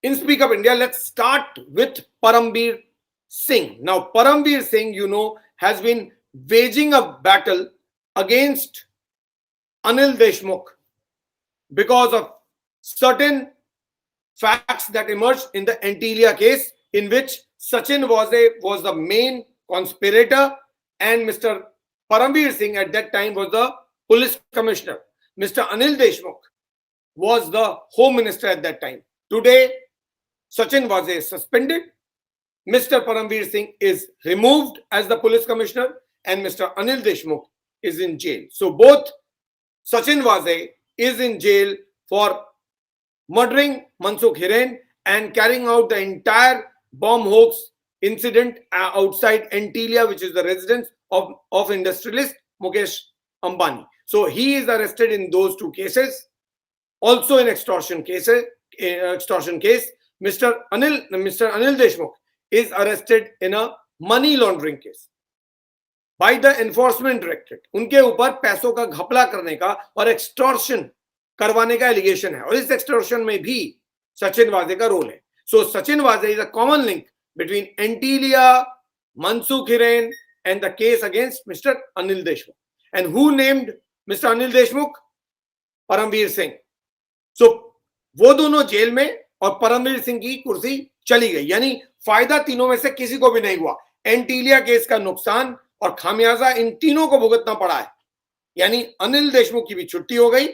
in Speak Up India, let's start with Parambir Singh. Now, Parambir Singh, you know, has been waging a battle against Anil Deshmukh because of certain facts that emerged in the Antilia case, in which Sachin was the main conspirator and Mr. Parambir Singh at that time was the police commissioner. Mr. Anil Deshmukh was the home minister at that time. Today, Sachin Waze is suspended, Mr. Parambir Singh is removed as the police commissioner, and Mr. Anil Deshmukh is in jail. So both Sachin Waze is in jail for murdering Mansukh Hiren and carrying out the entire bomb hoax incident outside Antilia, which is the residence of industrialist Mukesh Ambani. So he is arrested in those two cases. Also in extortion case, Mr. Anil Deshmukh is arrested in a money laundering case by the enforcement directorate. उनके ऊपर पैसों का घपला करने का और extortion करवाने का एलिगेशन है, और इस एक्सटॉर्शन में भी सचिन वाजे का रोल है. सो सचिन वाजे is a common link between Antilia, Mansukh Hiren and the case against Mr. Anil Deshmukh. And who named Mr. Anil Deshmukh? Paramvir Singh. So वो दोनों जेल में और परमवीर सिंह की कुर्सी चली गई. यानी फायदा तीनों में से किसी को भी नहीं हुआ. एंटीलिया केस का नुकसान और खामियाजा इन तीनों को भुगतना पड़ा है. यानी अनिल देशमुख की भी छुट्टी हो गई.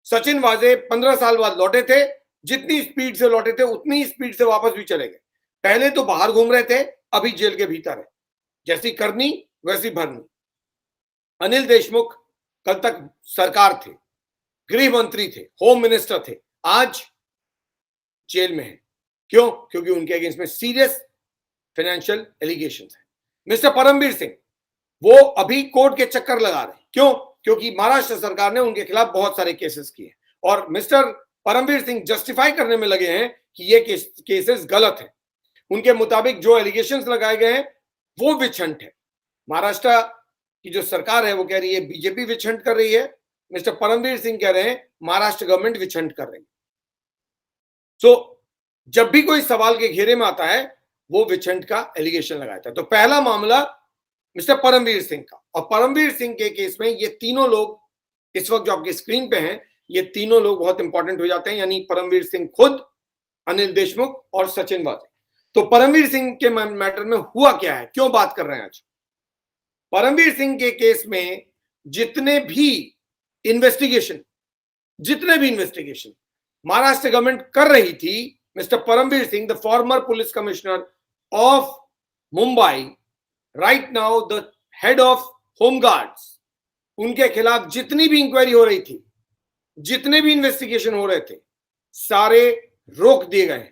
सचिन वाजे 15 साल बाद लौटे थे. जितनी स्पीड से लौटे थे उतनी स्पीड से वापस भी चले गए. पहले तो बाहर घूम रहे थे, अभी जेल के भीतर है. जैसी करनी वैसी भरनी. अनिल देशमुख कल तक सरकार थे, गृह मंत्री थे, होम मिनिस्टर थे, आज जेल में है. क्यों? क्योंकि उनके अगेंस्ट में सीरियस फाइनेंशियल एलिगेशंस है. मिस्टर परमवीर सिंह वो अभी कोर्ट के चक्कर लगा रहे हैं. क्यों? क्योंकि महाराष्ट्र सरकार ने उनके खिलाफ बहुत सारे केसेस किए और मिस्टर परमवीर सिंह जस्टिफाई करने में लगे हैं कि ये केसेस गलत है. उनके मुताबिक जो एलिगेशंस लगाए गए हैं वो विच हंट है. महाराष्ट्र की जो सरकार है वो कह रही है बीजेपी विच हंट कर रही है. मिस्टर परमवीर सिंह कह रहे हैं महाराष्ट्र गवर्नमेंट विच हंट कर रही है. सो जब भी कोई सवाल के घेरे में आता है वो विच हंट का एलिगेशन लगाता है. तो पहला मामला मिस्टर परमवीर सिंह का, और परमवीर सिंह के केस में ये तीनों लोग इस वक्त जो आपकी स्क्रीन पे हैं, ये तीनों लोग बहुत इंपॉर्टेंट हो जाते हैं. यानी परमवीर सिंह खुद, अनिल देशमुख और सचिन वाजे. तो परमवीर सिंह के मैटर में हुआ क्या है, क्यों बात कर रहे हैं आज? परमवीर सिंह के केस में जितने भी इन्वेस्टिगेशन महाराष्ट्र गवर्नमेंट कर रही थी, mister Paramvir Singh, the former police commissioner of Mumbai, right now the head of home guards, उनके खिलाफ जितनी भी इंक्वायरी हो रही थी, जितने भी इन्वेस्टिगेशन हो रहे थे, सारे रोक दिए गए.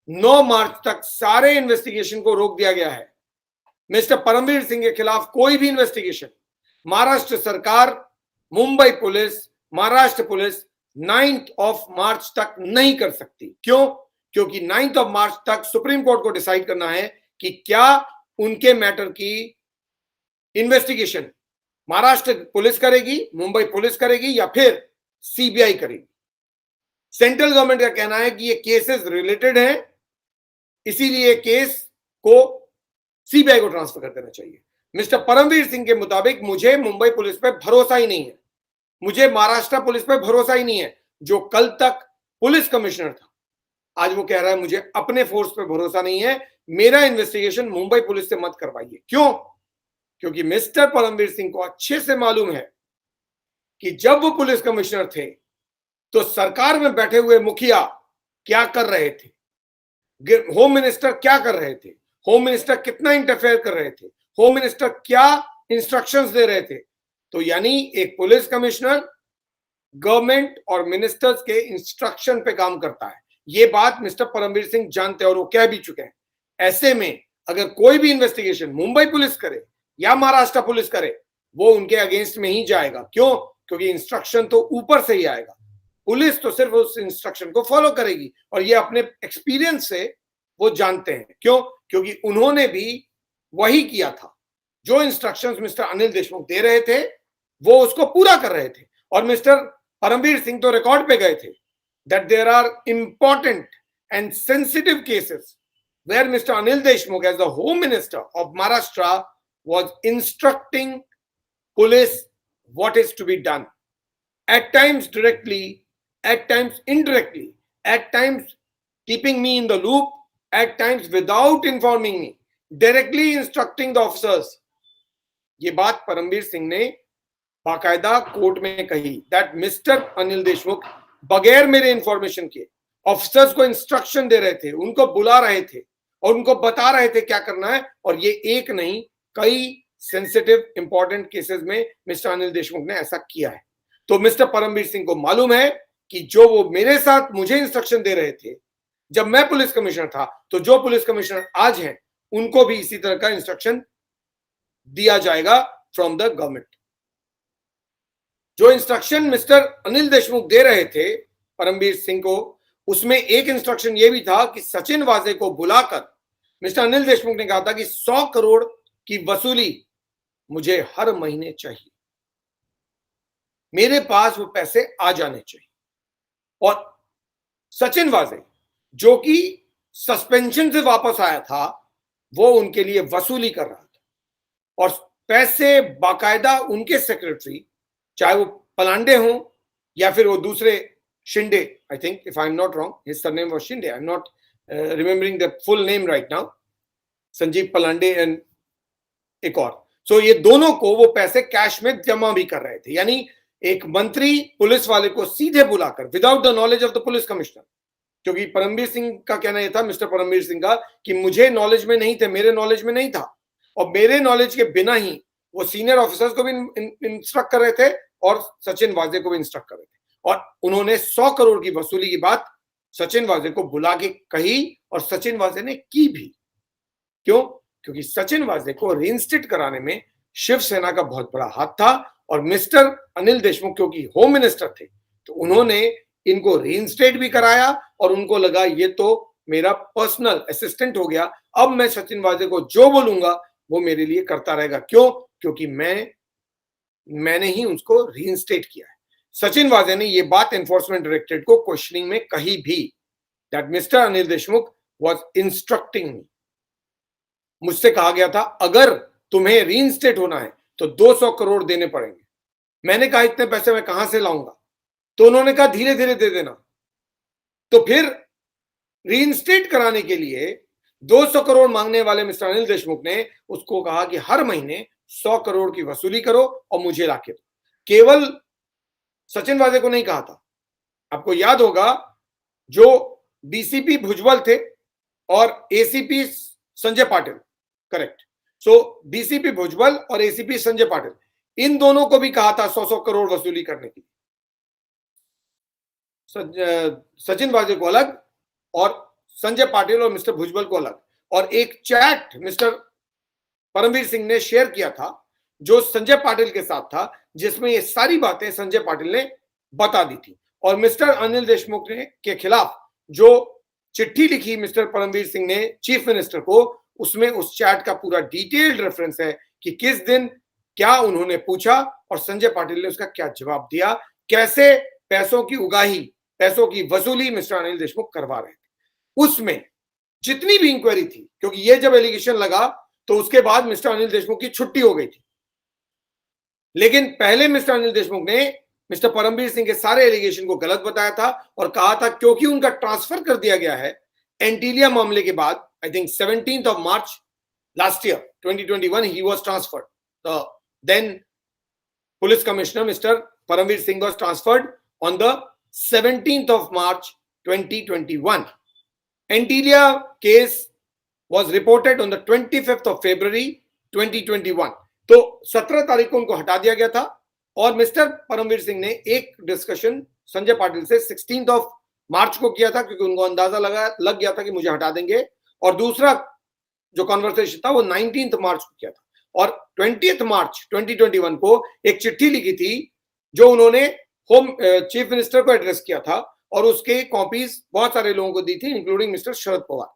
9 मार्च तक सारे इन्वेस्टिगेशन को रोक दिया गया है. मिस्टर परमवीर सिंह के खिलाफ कोई भी इन्वेस्टिगेशन महाराष्ट्र सरकार, मुंबई पुलिस, महाराष्ट्र पुलिस 9 मार्च तक नहीं कर सकती. क्यों? क्योंकि 9 मार्च तक सुप्रीम कोर्ट को डिसाइड करना है कि क्या उनके मैटर की इन्वेस्टिगेशन महाराष्ट्र पुलिस करेगी, मुंबई पुलिस करेगी या फिर सीबीआई करेगी. सेंट्रल गवर्नमेंट का कहना है कि ये केसेस रिलेटेड हैं, इसीलिए केस को सीबीआई को ट्रांसफर कर देना चाहिए. मिस्टर परमवीर सिंह के मुताबिक मुझे मुंबई पुलिस पे भरोसा ही नहीं है, मुझे महाराष्ट्र पुलिस पे भरोसा ही नहीं है. जो कल तक पुलिस कमिश्नर था, आज वो कह रहा है मुझे अपने फोर्स पे भरोसा नहीं है, मेरा इन्वेस्टिगेशन मुंबई पुलिस से मत करवाइए. क्यों? क्योंकि मिस्टर परमवीर सिंह को अच्छे से मालूम है कि जब वो पुलिस कमिश्नर थे तो सरकार में बैठे हुए मुखिया क्या कर रहे थे, होम मिनिस्टर क्या कर रहे थे, होम मिनिस्टर कितना इंटरफेयर कर रहे थे, होम मिनिस्टर क्या इंस्ट्रक्शंस दे रहे थे. तो यानी एक पुलिस कमिश्नर गवर्नमेंट और मिनिस्टर्स के इंस्ट्रक्शन पे काम करता है. ये बात मिस्टर परमवीर सिंह जानते हैं और वो कह भी चुके हैं. ऐसे में अगर कोई भी इन्वेस्टिगेशन मुंबई पुलिस करे या महाराष्ट्र पुलिस करे, वो उनके अगेंस्ट में ही जाएगा. क्यों? क्योंकि इंस्ट्रक्शन तो ऊपर से ही आएगा, पुलिस तो सिर्फ उस इंस्ट्रक्शन को फॉलो करेगी. और ये अपने एक्सपीरियंस से वो जानते हैं. क्यों? क्योंकि उन्होंने भी वही किया था. जो इंस्ट्रक्शंस मिस्टर अनिल देशमुख दे रहे थे वो उसको पूरा कर रहे थे. और मिस्टर परमवीर सिंह तो रिकॉर्ड पे गए थे that there are important and sensitive cases where Mr. Anil Deshmukh, as the Home Minister of Maharashtra, was instructing police what is to be done. At times directly, at times indirectly, at times keeping me in the loop, at times without informing me, directly instructing the officers. ये बात परमबीर सिंह ने बाकायदा court में कही, that mister Anil Deshmukh बगैर मेरे information के officers को इंस्ट्रक्शन दे रहे थे, उनको बुला रहे थे और उनको बता रहे थे क्या करना है। और ये एक नहीं, कई सेंसिटिव इंपॉर्टेंट केसेस में मिस्टर अनिल देशमुख ने ऐसा किया है। तो मिस्टर परमबीर सिंह को मालूम है कि जो वो मेरे साथ मुझे इंस्ट्रक्शन दे रहे थे जब मैं पुलिस कमिश्नर था, तो जो पुलिस कमिश्नर आज हैं उनको भी इसी तरह का इंस्ट्रक्शन दिया जाएगा फ्रॉम द गवर्नमेंट। जो इंस्ट्रक्शन मिस्टर अनिल देशमुख दे रहे थे परमबीर सिंह को, उसमें एक इंस्ट्रक्शन ये भी था कि सचिन वाजे को बुलाकर मिस्टर अनिल देशमुख ने कहा था कि 100 करोड़ की वसूली मुझे हर महीने चाहिए, मेरे पास वो पैसे आ जाने चाहिए। और सचिन वाजे जो कि सस्पेंशन से वापस आया था, वो उनके लिए वसूली कर रहा था और पैसे बाकायदा उनके सेक्रेटरी, चाहे वो पलांडे हों या फिर वो दूसरे Shinde, I think if I am not wrong his surname was Shinde, I am not remembering the full name right now, Sanjeev Palande and एक और। सो ये दोनों को वो पैसे कैश में जमा भी कर रहे थे, यानी एक मंत्री पुलिस वाले को सीधे बुलाकर without the knowledge of the police commissioner, क्योंकि परमबीर सिंह का कहना यह था, मिस्टर परमबीर सिंह का, कि मुझे नॉलेज में नहीं थे, मेरे नॉलेज में नहीं था और मेरे नॉलेज के बिना ही वो सीनियर ऑफिसर्स को भी इंस्ट्रक्ट कर रहे थे और सचिन वाजे को भी इंस्ट्रक्ट कर रहे थे। और उन्होंने 100 करोड़ की वसूली की बात सचिन वाजे को बुला के कही और सचिन वाजे ने की भी। क्यों? क्योंकि सचिन वाजे को रीइंस्टेट कराने में शिवसेना का बहुत बड़ा हाथ था और मिस्टर अनिल देशमुख क्योंकि होम मिनिस्टर थे, तो उन्होंने इनको रीइंस्टेट भी कराया और उनको लगा ये तो मेरा पर्सनल असिस्टेंट हो गया, अब मैं सचिन वाजे को जो बोलूंगा वो मेरे लिए करता रहेगा। क्यों? क्योंकि मैंने ही उसको रीइंस्टेट किया है। सचिन वाजे ने ये बात एनफोर्समेंट डायरेक्टरेट को क्वेश्चनिंग में कही भी, that mister Anil Deshmukh was instructing me. मुझसे कहा गया था अगर तुम्हें रीइंस्टेट होना है तो 200 करोड़ देने पड़ेंगे। मैंने कहा इतने पैसे मैं कहां से लाऊंगा? तो उन्होंने कहा धीरे धीरे दे देना। तो फिर रीइंस्टेट कराने के लिए 200 करोड़ मांगने वाले मिस्टर अनिल देशमुख ने उसको कहा कि हर महीने 100 करोड़ की वसूली करो और मुझे लाके दो। केवल सचिन वाजे को नहीं कहा था। आपको याद होगा जो डीसीपी भुजबल थे और एसीपी संजय पाटिल, करेक्ट, सो डीसीपी भुजबल और एसीपी संजय पाटिल, इन दोनों को भी कहा था 100 करोड़ वसूली करने की। सचिन वाजे को अलग और संजय पाटिल और मिस्टर भुजबल को अलग। और एक चैट मिस्टर परमबीर सिंह ने शेयर किया था जो संजय पाटिल के साथ था, जिसमें ये सारी बातें संजय पाटिल ने बता दी थी। और मिस्टर अनिल देशमुख ने के खिलाफ जो चिट्ठी लिखी मिस्टर परमबीर सिंह ने चीफ मिनिस्टर को, उसमें उस चैट का पूरा डिटेल्ड रेफरेंस है कि किस दिन क्या उन्होंने पूछा और संजय पाटिल ने उसका क्या जवाब दिया, कैसे पैसों की उगाही, पैसों की वसूली मिस्टर अनिल देशमुख करवा रहे थे। उसमें जितनी भी इंक्वायरी थी, क्योंकि ये जब एलिगेशन लगा तो उसके बाद मिस्टर अनिल देशमुख की छुट्टी हो गई थी, लेकिन पहले मिस्टर अनिल देशमुख ने मिस्टर परमबीर सिंह के सारे एलिगेशन को गलत बताया था और कहा था क्योंकि उनका ट्रांसफर कर दिया गया है एंटीलिया मामले के बाद, I think 17th of March last year 2021 he was transferred. The then police commissioner Mr. Paramveer Singh was transferred on the 17th of March 2021. Antilia case was reported on the 25th of February 2021. तो 17 तारीख को उनको हटा दिया गया था और mister Paramvir Singh ने एक डिस्कशन संजय पाटिल से 16th of March को किया था, क्योंकि उनको अंदाजा लग गया था कि मुझे हटा देंगे। और दूसरा जो कॉन्वर्सेशन था वो 19th March को किया था और 20th March 2021 को एक चिट्ठी लिखी थी जो उन्होंने होम चीफ मिनिस्टर को एड्रेस किया था और उसके कॉपीज बहुत सारे लोगों को दी थी, इंक्लूडिंग मिस्टर शरद पवार।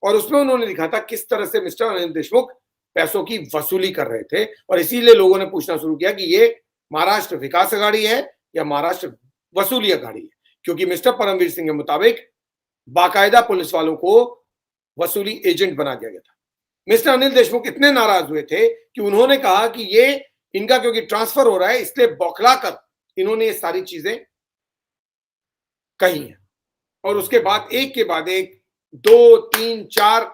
और उसमें उन्होंने लिखा था किस तरह से मिस्टर अनिल देशमुख पैसों की वसूली कर रहे थे और इसीलिए लोगों ने पूछना शुरू किया कि ये महाराष्ट्र विकास अघाड़ी है या महाराष्ट्र वसूली अघाड़ी है, क्योंकि मिस्टर परमवीर सिंह के मुताबिक बाकायदा पुलिस वालों को वसूली एजेंट बना दिया गया था। मिस्टर अनिल देशमुख इतने नाराज हुए थे कि उन्होंने कहा कि ये इनका क्योंकि ट्रांसफर हो रहा है इसलिए बौखलाकर इन्होंने ये सारी चीजें कही हैं। और उसके बाद एक के बाद एक 2, 3, 4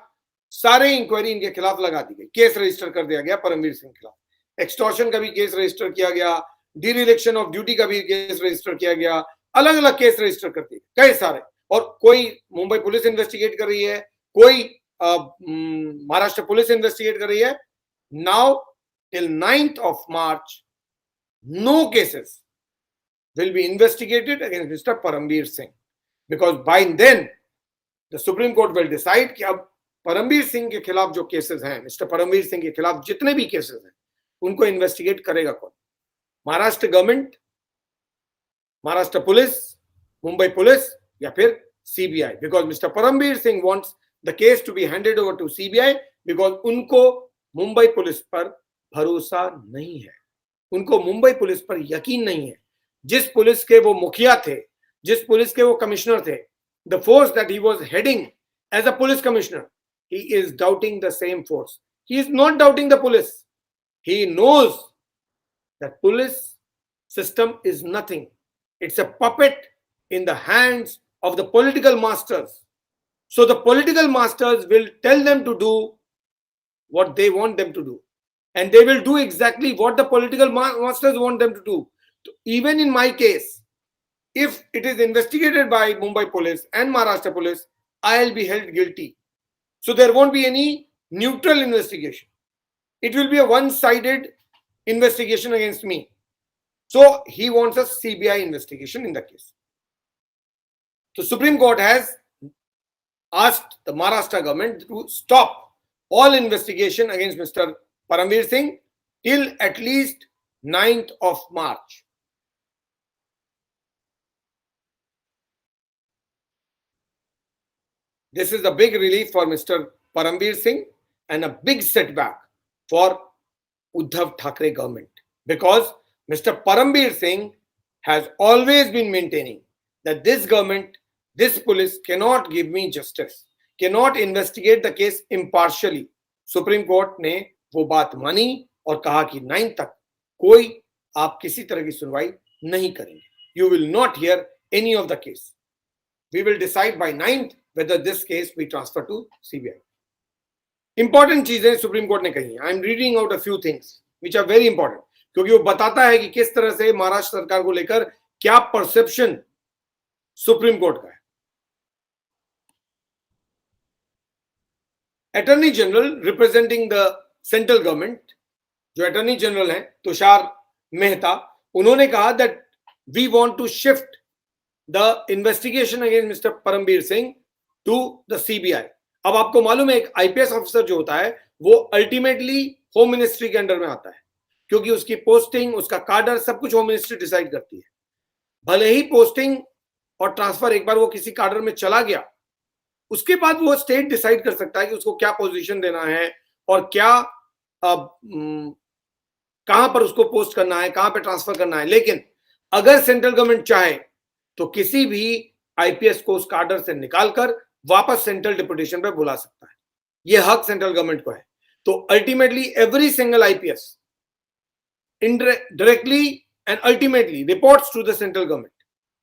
सारे इंक्वायरी इनके खिलाफ लगा दी गई, केस रजिस्टर कर दिया गया परमवीर सिंह के खिलाफ, एक्सटॉर्शन का भी केस रजिस्टर किया गया, डिरिलेक्शन ऑफ ड्यूटी का भी केस रजिस्टर किया गया, अलग अलग केस रजिस्टर कर दिए कई सारे। और कोई मुंबई पुलिस इन्वेस्टिगेट कर रही है, कोई महाराष्ट्र पुलिस इन्वेस्टिगेट कर रही है। Now till 9th of March no cases will be investigated against Mr. Parambir Singh, because by then the Supreme Court will decide कि अब परमवीर सिंह के खिलाफ जो केसेस हैं, मिस्टर परमवीर सिंह के खिलाफ जितने भी केसेस हैं, उनको इन्वेस्टिगेट करेगा कौन? Maharashtra government, Maharashtra police, Mumbai police या फिर CBI? Because mister Paramvir Singh wants the case to be handed over to CBI, because उनको मुंबई पुलिस पर भरोसा नहीं है, उनको मुंबई पुलिस पर यकीन नहीं है। जिस पुलिस के वो मुखिया थे, जिस पुलिस के वो कमिश्नर थे, the force that he was heading as a police commissioner, he is doubting the same force. He is not doubting the police. He knows that police system is nothing. It's a puppet in the hands of the political masters. So the political masters will tell them to do what they want them to do, and they will do exactly what the political masters want them to do. So even in my case, if it is investigated by Mumbai police and Maharashtra police, I'll be held guilty. So there won't be any neutral investigation. It will be a one-sided investigation against me. So he wants a CBI investigation in the case. So Supreme Court has asked the Maharashtra government to stop all investigation against Mr. Parambir Singh till at least 9th of March. This is a big relief for Mr. Parambir Singh and a big setback for Uddhav Thackeray government, because Mr. Parambir Singh has always been maintaining that this government, this police cannot give me justice, cannot investigate the case impartially. Supreme Court ने वो बात मानी और कहा कि 9 तक कोई आप किसी तरह की सुनवाई नहीं करेंगे. You will not hear any of the case. We will decide by 9th whether this case be transferred to CBI. Important चीजें सुप्रीम कोर्ट ने कही. I am reading out a few things which are very important, क्योंकि वो बताता है कि किस तरह से महाराष्ट्र सरकार को लेकर क्या परसेप्शन सुप्रीम कोर्ट का है. Attorney general representing the central government, जो अटॉर्नी जनरल हैं तुषार मेहता, उन्होंने कहा that we want to shift the investigation against mister Paramvir Singh to the CBI. अब आपको मालूम है एक आईपीएस ऑफिसर जो होता है वो अल्टीमेटली होम मिनिस्ट्री के अंडर में आता है, क्योंकि उसकी पोस्टिंग, उसका कार्डर, सब कुछ होम मिनिस्ट्री डिसाइड करती है. भले ही पोस्टिंग और ट्रांसफर एक बार वो किसी कार्डर में चला गया, उसके बाद वो स्टेट डिसाइड कर सकता है कि उसको क्या पोजीशन देना है और क्या कहां पर उसको पोस्ट करना है, कहां पर ट्रांसफर करना है. लेकिन अगर सेंट्रल गवर्नमेंट चाहे तो किसी भी आईपीएस को उस कार्डर से निकालकर वापस सेंट्रल डिप्यूटेशन पे बुला सकता है. यह हक सेंट्रल गवर्नमेंट को है. तो ultimately every single IPS indirectly and ultimately reports to the central government.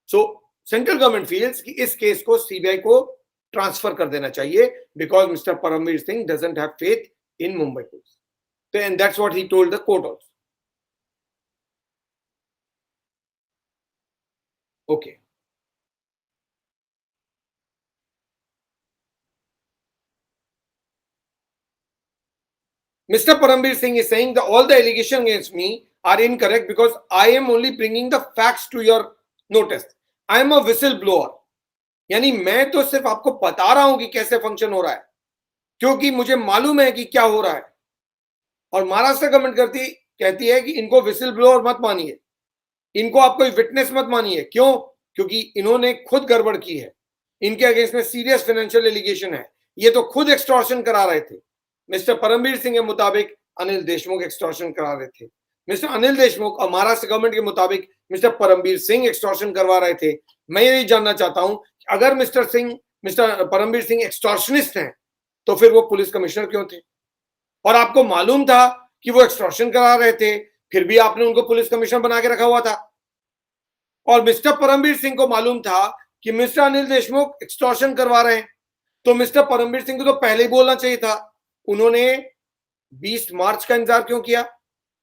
So central government feels कि इस केस को सीबीआई को ट्रांसफर कर देना चाहिए, because Mr. Parambir Singh doesn't have faith in Mumbai police. And that's what he told the court also. Okay. Mr. Parambir Singh is saying that all the allegations against me are incorrect because I am only bringing the facts to your notice. I am a whistleblower. यानी मैं तो सिर्फ आपको बता रहा हूं कि कैसे फंक्शन हो रहा है, क्योंकि मुझे मालूम है कि क्या हो रहा है. और महाराष्ट्र गवर्नमेंट कहती है कि इनको विसिल ब्लोअर मत मानिए, इनको आप कोई विटनेस मत मानिए. क्यों? क्योंकि इन्होंने खुद गड़बड़ की है, इनके अगेंस्ट में सीरियस फाइनेंशियल एलिगेशन है. ये तो खुद एक्सटॉर्शन करा रहे थे. मिस्टर परमवीर सिंह के मुताबिक अनिल देशमुख एक्सटॉर्शन करा रहे थे. मिस्टर अनिल देशमुख और महाराष्ट्र गवर्नमेंट के मुताबिक मिस्टर परमवीर सिंह एक्सटॉर्शन करवा रहे थे. मैं ये जानना चाहता हूं, अगर mister Singh mister Paramvir Singh extortionist हैं, तो फिर वो पुलिस कमिश्नर क्यों थे? और आपको मालूम था कि वो एक्सटॉर्शन करा रहे थे, फिर भी आपने उनको पुलिस कमिश्नर बना के रखा हुआ था। और मिस्टर परमवीर सिंह को मालूम था कि मिस्टर अनिल देशमुख एक्सटॉर्शन करवा रहे हैं, तो मिस्टर परमवीर सिंह को तो पहले ही बोलना चाहिए था। उन्होंने 20 मार्च का इंतजार क्यों किया?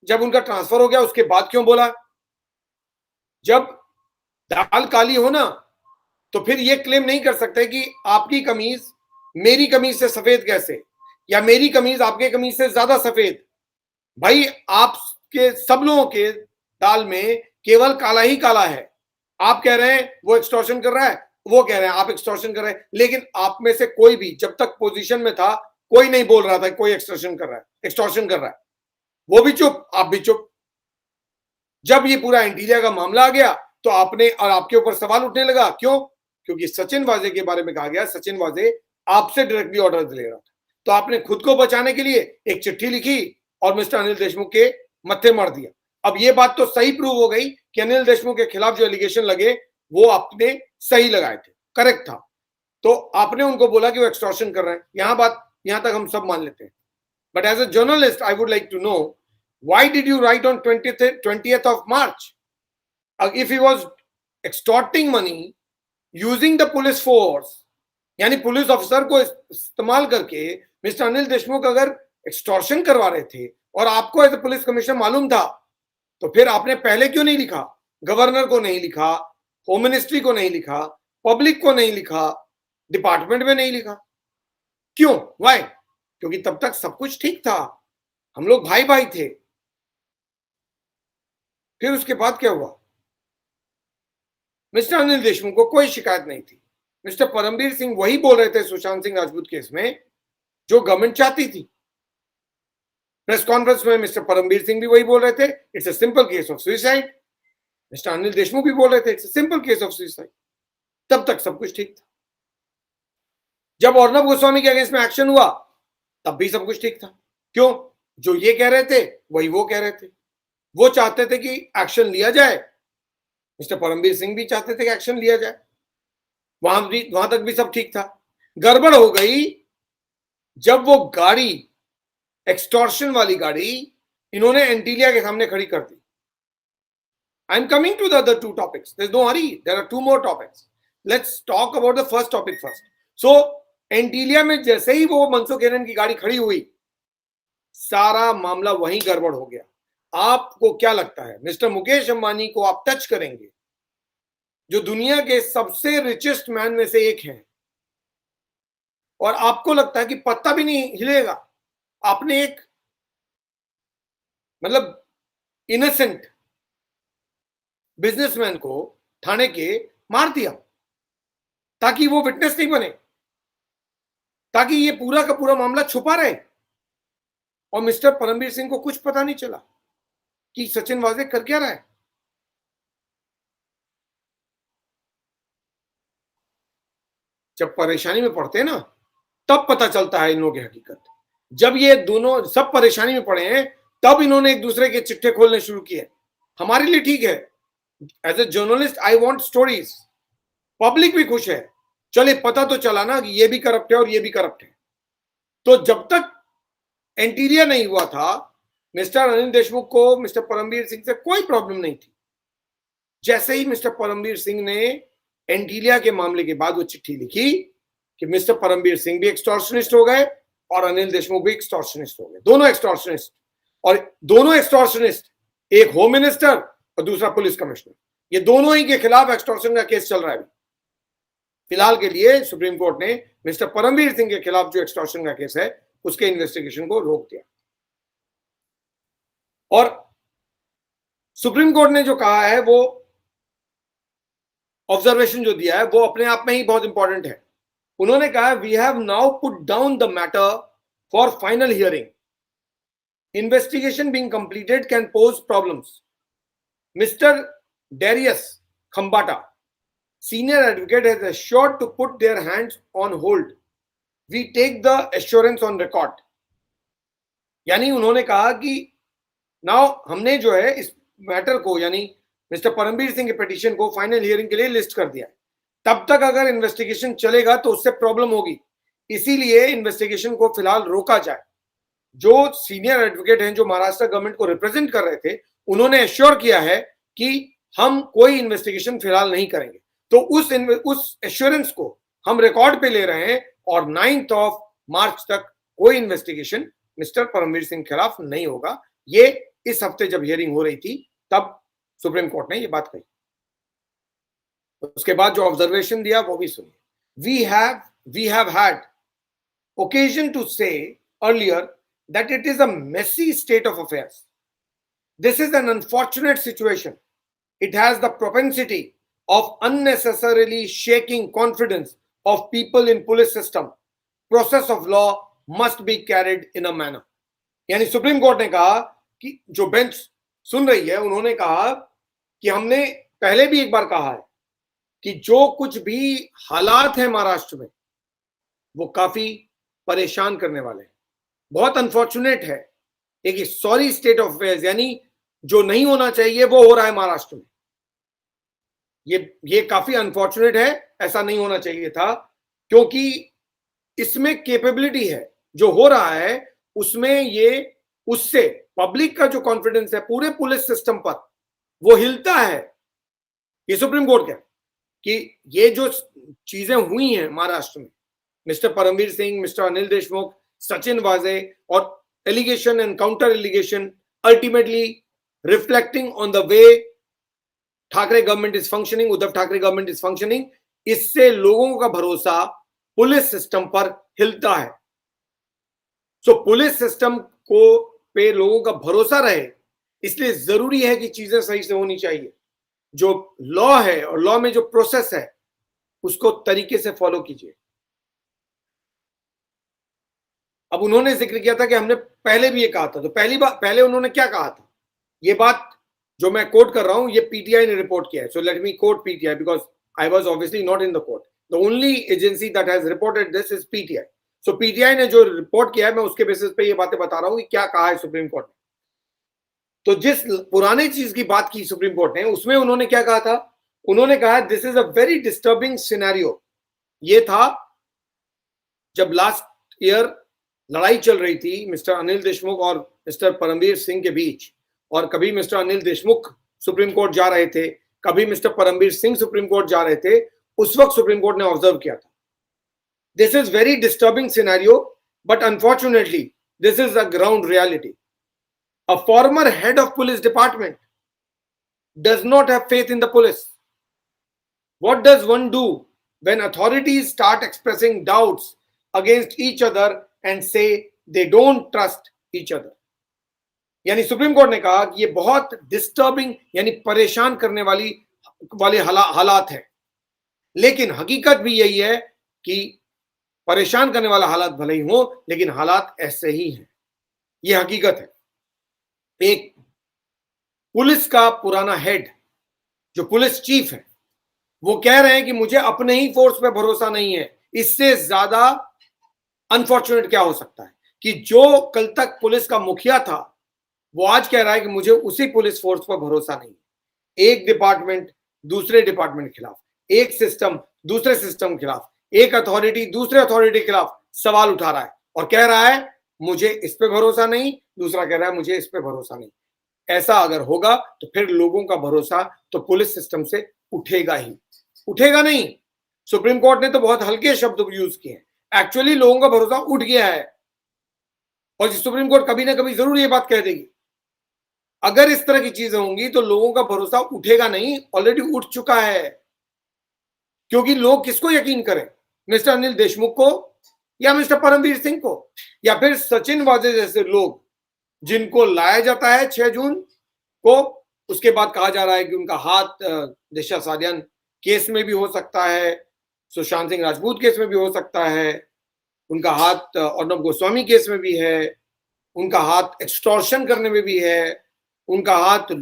जब उनका ट्रांसफर हो गया उसके बाद क्यों बोला? जब दाल काली हो ना, तो फिर ये क्लेम नहीं कर सकते कि आपकी कमीज मेरी कमीज से सफेद कैसे, या मेरी कमीज आपके कमीज से ज्यादा सफेद। भाई आपके सब लोगों के दाल में केवल काला ही काला है। आप कह रहे हैं वो एक्सटॉर्शन कर रहा है, वो कह रहे हैं आप एक्सटॉर्शन कर रहे हैं, लेकिन आप में से कोई भी जब तक पोजीशन में था कोई नहीं बोल रहा था कोई एक्सटॉर्शन कर रहा है, एक्सटॉर्शन कर रहा है। वो भी चुप, आप भी चुप। जब ये पूरा एंटीलिया का मामला आ गया तो आपने और आपके ऊपर सवाल उठने लगा। क्यों? क्योंकि सचिन वाजे के बारे में कहा गया सचिन वाजे आपसे डायरेक्टली ऑर्डर ले रहा था, तो आपने खुद को बचाने के लिए एक चिट्ठी लिखी और मिस्टर अनिल देशमुख के मत्थे मार दिया। अब ये बात तो सही प्रूव हो गई कि अनिल देशमुख के खिलाफ जो एलिगेशन लगे वो आपने सही लगाए थे, करेक्ट था। तो आपने उनको बोला कि वो एक्सटॉर्शन कर रहे हैं। यहां तक हम सब मान लेते हैं। But as a journalist I would like to know, why did you write on 20th of March? If he was extorting money using the police force, यानी पुलिस ऑफिसर को इस्तेमाल करके मिस्टर अनिल देशमुख अगर एक्सटॉर्शन करवा रहे थे और आपको एज ए पुलिस कमिश्नर मालूम था, तो फिर आपने पहले क्यों नहीं लिखा? गवर्नर को नहीं लिखा, होम मिनिस्ट्री को नहीं लिखा, पब्लिक को नहीं लिखा, डिपार्टमेंट में नहीं लिखा? क्यों? वाई? क्योंकि तब तक सब कुछ ठीक था, हम लोग भाई भाई थे। फिर उसके बाद क्या हुआ? मिस्टर अनिल देशमुख को कोई शिकायत नहीं थी। मिस्टर परमवीर सिंह वही बोल रहे थे सुशांत सिंह राजपूत केस में जो गवर्नमेंट चाहती थी। प्रेस कॉन्फ्रेंस में मिस्टर परमवीर सिंह भी वही बोल रहे थे, it's a simple case of suicide. Mister Anil Deshmukh भी बोल रहे थे, it's a simple case of suicide. तब तक सब कुछ ठीक था। जब अर्नब गोस्वामी के अगेंस्ट में एक्शन हुआ तब भी सब कुछ ठीक था। क्यों? जो ये कह रहे थे वही वो कह रहे थे। वो चाहते थे कि एक्शन लिया जाए, मिस्टर परमवीर सिंह भी चाहते थे कि एक्शन लिया जाए। वहां तक भी सब ठीक था। गड़बड़ हो गई जब वो गाड़ी, एक्सटॉर्शन वाली गाड़ी, इन्होंने एंटीलिया के सामने खड़ी कर दी। I am coming to the other two topics, there is no hurry, there are two more topics. Let's talk about the first topic first. So Antilia में जैसे ही वो मनसुख हिरेन की गाड़ी खड़ी हुई, सारा मामला वहीं गड़बड़ हो गया। आपको क्या लगता है मिस्टर मुकेश अंबानी को आप टच करेंगे, जो दुनिया के सबसे रिचेस्ट मैन में से एक हैं, और आपको लगता है कि पत्ता भी नहीं हिलेगा? आपने एक मतलब इनोसेंट बिजनेसमैन को थाने के मार दिया ताकि वो विटनेस नहीं बने, ताकि ये पूरा का पूरा मामला छुपा रहे। और मिस्टर परमवीर सिंह को कुछ पता नहीं चला कि सचिन वाजे कर क्या रहा है। जब परेशानी में पड़ते हैं ना, तब पता चलता है इन लोगों की हकीकत। जब ये दोनों सब परेशानी में पड़े हैं तब इन्होंने एक दूसरे के चिट्ठे खोलने शुरू किए। हमारे लिए ठीक है, as a journalist I want stories. Public भी खुश है, चले पता तो चला ना कि ये भी करप्ट है और ये भी करप्ट है। तो जब तक एंटीरियर नहीं हुआ था, मिस्टर अनिल देशमुख को मिस्टर परमवीर सिंह से कोई प्रॉब्लम नहीं थी। जैसे ही मिस्टर परमवीर सिंह ने एंटीलिया के मामले के बाद वो चिट्ठी लिखी कि मिस्टर परमवीर सिंह भी एक्सटॉर्शनिस्ट हो गए और अनिल देशमुख भी एक्सटॉर्शनिस्ट हो गए, दोनों एक्सटॉर्शनिस्ट। और दोनों एक्सटॉर्शनिस्ट, एक होम मिनिस्टर और दूसरा पुलिस कमिश्नर, ये दोनों ही के खिलाफ एक्सटॉर्शन का केस चल रहा है। फिलहाल के लिए सुप्रीम कोर्ट ने मिस्टर परमवीर सिंह के खिलाफ जो एक्सटॉर्शन का केस है उसके इन्वेस्टिगेशन को रोक दिया। और सुप्रीम कोर्ट ने जो कहा है, वो ऑब्जर्वेशन जो दिया है वो अपने आप में ही बहुत इंपॉर्टेंट है। उन्होंने कहा we have now put down the matter for final hearing, investigation being completed can pose problems. Mister Darius Khambata, senior advocate, has assured to put their hands on hold. We take the assurance on record. यानी उन्होंने कहा कि now हमने जो है इस matter को, यानी मिस्टर परमवीर सिंह के पिटीशन को फाइनल हियरिंग के लिए लिस्ट कर दिया है, तब तक अगर इन्वेस्टिगेशन चलेगा तो उससे प्रॉब्लम होगी, इसीलिए इन्वेस्टिगेशन को फिलहाल रोका जाए। जो सीनियर एडवोकेट हैं जो महाराष्ट्र गवर्नमेंट को रिप्रेजेंट कर रहे थे, उन्होंने एश्योर किया है कि हम कोई इन्वेस्टिगेशन फिलहाल नहीं करेंगे। तो उस एश्योरेंस को हम रिकॉर्ड पे ले रहे हैं और 9 मार्च तक कोई इन्वेस्टिगेशन मिस्टर परमवीर सिंह के खिलाफ नहीं होगा। ये इस हफ्ते जब हियरिंग हो रही थी तब सुप्रीम कोर्ट ने ये बात कही। उसके बाद जो ऑब्जर्वेशन दिया वो भी सुनिए। We have had occasion to say earlier that it is a messy state of affairs. This is an unfortunate situation. It has the propensity of unnecessarily shaking confidence of people in police system. Process of law must be carried in a manner. यानी supreme court ने कहा कि जो bench सुन रही है, उन्होंने कहा कि हमने पहले भी एक बार कहा है कि जो कुछ भी हालात है महाराष्ट्र में वो काफी परेशान करने वाले हैं, बहुत अनफॉर्चुनेट है। एक सॉरी स्टेट ऑफ अफेयर्स, यानी जो नहीं होना चाहिए वो हो रहा है महाराष्ट्र में। ये काफी अनफॉर्चुनेट है, ऐसा नहीं होना चाहिए था, क्योंकि इसमें कैपेबिलिटी है। जो हो रहा है उसमें ये उससे पब्लिक का जो कॉन्फिडेंस है पूरे पुलिस सिस्टम पर वो हिलता है। ये सुप्रीम कोर्ट कह कि ये जो चीजें हुई हैं महाराष्ट्र में, मिस्टर परमवीर सिंह, मिस्टर अनिल देशमुख, सचिन वाजे और allegation and counter allegation ultimately reflecting on the way Thackeray government is functioning, Uddhav Thackeray government is functioning, इससे लोगों का भरोसा पुलिस सिस्टम पर हिलता है। सो पुलिस सिस्टम को पे लोगों का भरोसा रहे, इसलिए जरूरी है कि चीजें सही से होनी चाहिए। जो लॉ है और लॉ में जो प्रोसेस है उसको तरीके से फॉलो कीजिए। अब उन्होंने जिक्र किया था कि हमने पहले भी ये कहा था, तो पहले उन्होंने क्या कहा था, ये बात जो मैं कोट कर रहा हूं ये पीटीआई ने रिपोर्ट किया है। So let me quote PTI because I was obviously not in the court. The only agency that has reported this is PTI. So PTI ने जो रिपोर्ट किया है मैं उसके बेसिस पे ये बातें बता रहा हूं कि क्या कहा है सुप्रीम कोर्ट ने। तो जिस पुराने चीज की बात की सुप्रीम कोर्ट ने, उसमें उन्होंने क्या कहा था, उन्होंने कहा this is a very disturbing scenario. ये था जब लास्ट ईयर लड़ाई चल रही थी मिस्टर अनिल देशमुख और मिस्टर परमवीर सिंह के बीच, और कभी mister Anil Deshmukh supreme court जा रहे थे, कभी mister Paramvir Singh supreme court जा रहे थे। उस वक्त सुप्रीम कोर्ट ने ऑब्जर्व किया था this is very disturbing scenario but unfortunately this is a ground reality. A former head of police department does not have faith in the police. What does one do when authorities start expressing doubts against each other and say they don't trust each other? यानी supreme court ने कहा कि ये बहुत disturbing यानी परेशान करने वाले हालात है, लेकिन हकीकत भी यही है कि परेशान करने वाला हालात भले ही हो लेकिन हालात ऐसे ही हैं। ये हकीकत है। एक पुलिस का पुराना हेड जो पुलिस चीफ है वो कह रहे हैं कि मुझे अपने ही फोर्स पे भरोसा नहीं है। इससे ज्यादा अनफॉर्चुनेट क्या हो सकता है कि जो कल तक पुलिस का मुखिया था वो आज कह रहा है कि मुझे उसी पुलिस फोर्स पर भरोसा नहीं है। एक डिपार्टमेंट दूसरे डिपार्टमेंट के खिलाफ, एक सिस्टम दूसरे सिस्टम के खिलाफ, एक अथॉरिटी दूसरे अथॉरिटी के खिलाफ सवाल उठा रहा है और कह रहा है मुझे इस पे भरोसा नहीं, दूसरा कह रहा है मुझे इस पे भरोसा नहीं। ऐसा अगर होगा तो फिर लोगों का भरोसा तो पुलिस सिस्टम से उठेगा ही, उठेगा नहीं। सुप्रीम कोर्ट ने तो बहुत हल्के शब्द यूज किए हैं, एक्चुअली लोगों का भरोसा उठ गया है और सुप्रीम कोर्ट कभी ना कभी जरूर ये बात कह देगी। अगर इस तरह की चीजें होंगी तो लोगों का भरोसा उठेगा नहीं, ऑलरेडी उठ चुका है। क्योंकि लोग किसको यकीन करें, मिस्टर अनिल देशमुख को या मिस्टर परमवीर सिंह को या फिर सचिन वाजे जैसे लोग जिनको लाया जाता है 6 जून को, उसके बाद कहा जा रहा है कि उनका हाथ दिशा सालियान केस में भी हो सकता है, सुशांत सिंह राजपूत केस में भी हो सकता है, उनका हाथ अर्नब गोस्वामी केस में भी है, उनका हाथ एक्सटॉर्शन करने में भी है, उनका हाथ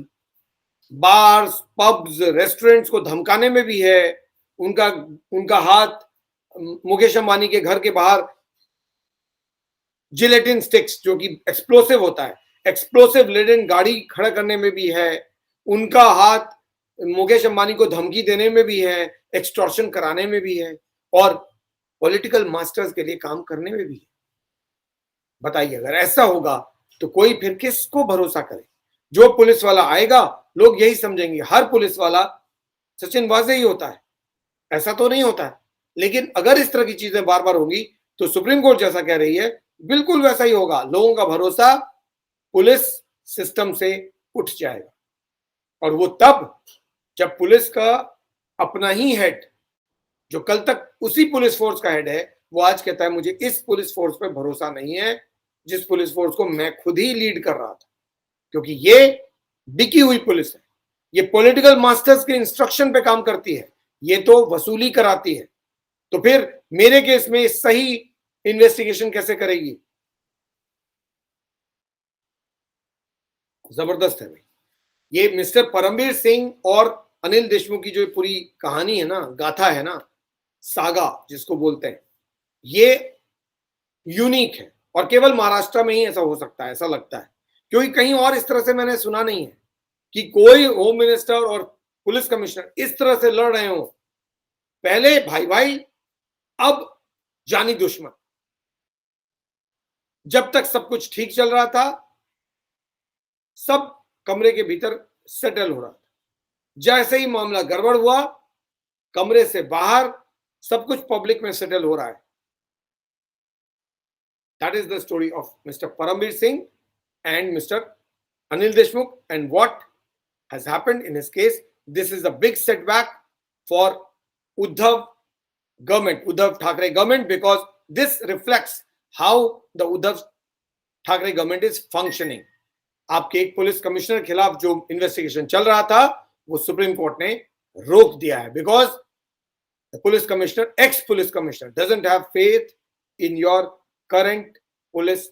बार्स पब्स रेस्टोरेंट्स को धमकाने में भी है, उनका हाथ मुकेश अंबानी के घर के बाहर जिलेटिन स्टिक्स जो कि एक्सप्लोसिव होता है, एक्सप्लोसिव लेडन गाड़ी खड़ा करने में भी है, उनका हाथ मुकेश अंबानी को धमकी देने में भी है, एक्सटॉर्शन कराने में भी है और पॉलिटिकल मास्टर्स के लिए काम करने में भी है। बताइए, अगर ऐसा होगा तो कोई फिर किसको भरोसा करे? जो पुलिस वाला आएगा, लोग यही समझेंगे हर पुलिस वाला सचिन वाजे ही होता है। ऐसा तो नहीं होता है, लेकिन अगर इस तरह की चीजें बार बार होंगी तो सुप्रीम कोर्ट जैसा कह रही है, बिल्कुल वैसा ही होगा। लोगों का भरोसा पुलिस सिस्टम से उठ जाएगा और वो तब जब पुलिस का अपना ही हेड, जो कल तक उसी पुलिस फोर्स का हेड है, वो आज कहता है मुझे इस पुलिस फोर्स पे भरोसा नहीं है जिस पुलिस फोर्स को मैं खुद ही लीड कर रहा था, क्योंकि ये बिकी हुई पुलिस है, ये पॉलिटिकल मास्टर्स के इंस्ट्रक्शन पे काम करती है, ये तो वसूली कराती है। तो फिर मेरे केस में सही इन्वेस्टिगेशन कैसे करेगी? जबरदस्त है भाई। ये मिस्टर परमवीर सिंह और अनिल देशमुख की जो पूरी कहानी है ना, गाथा है ना, सागा जिसको बोलते हैं, ये यूनिक है और केवल महाराष्ट्र में ही ऐसा हो सकता है, ऐसा लगता है, क्योंकि कहीं और इस तरह से मैंने सुना नहीं है कि कोई होम मिनिस्टर और पुलिस कमिश्नर इस तरह से लड़ रहे हो। पहले भाई भाई, अब जानी दुश्मन। जब तक सब कुछ ठीक चल रहा था, सब कमरे के भीतर सेटल हो रहा था। जैसे ही मामला गड़बड़ हुआ, कमरे से बाहर सब कुछ पब्लिक में सेटल हो रहा है। That is the story of Mr. Parambir Singh and Mr. Anil Deshmukh, and what has happened in his case. This is a big setback for Uddhav Thackeray government, because this reflects how the Uddhav Thackeray government is functioning. आपके एक police commissioner के खिलाफ जो investigation चल रहा था, वो supreme court ने रोक दिया है, because the police commissioner, x police commissioner, doesn't have faith in your current police